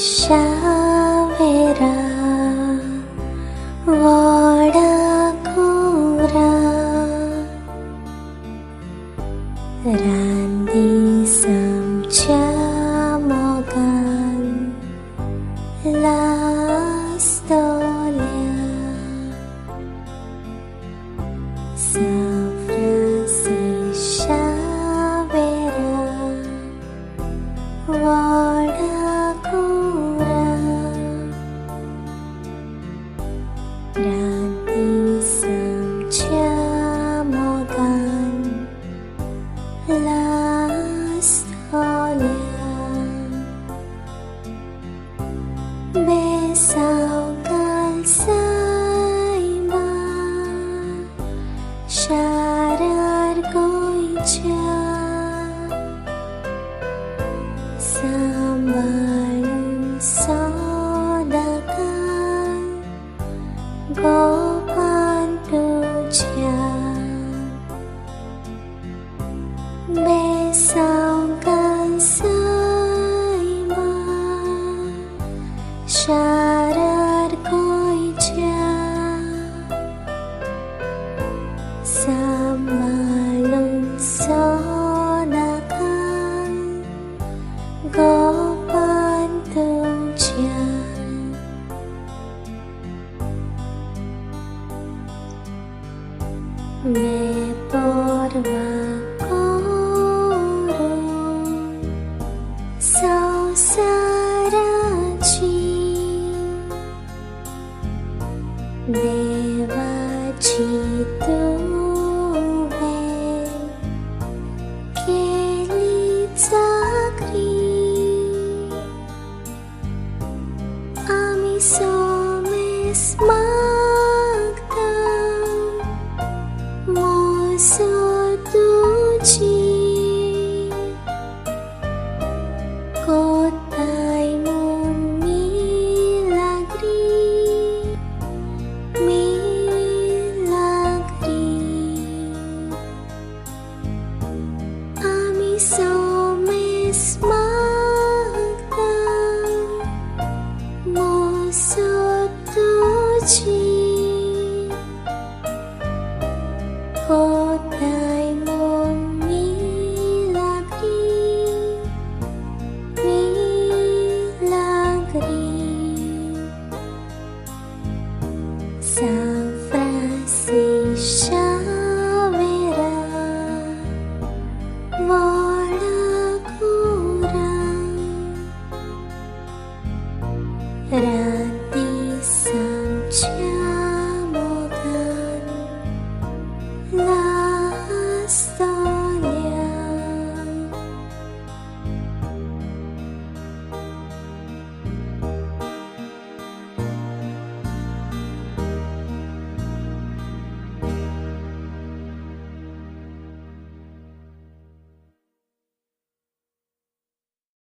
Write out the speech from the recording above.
Shavera Vodakura Randi Samchamogan Lastolia Safrasi Shavera Vodakura Randi Samchamogan Lastolia Besaukan saima Sharar goicha Sambalun sodakan Gopan tuja Besaukan saima Sharar goicha Sambalun sodakan Gopan tuja Beporva koro Sausarachi Devaji tuve Keli zakri Ami somes magdam Mosotuji Kotai mun milagri Ami somes magdam Mosotuji Kotai mun milagri Safrasi Shavera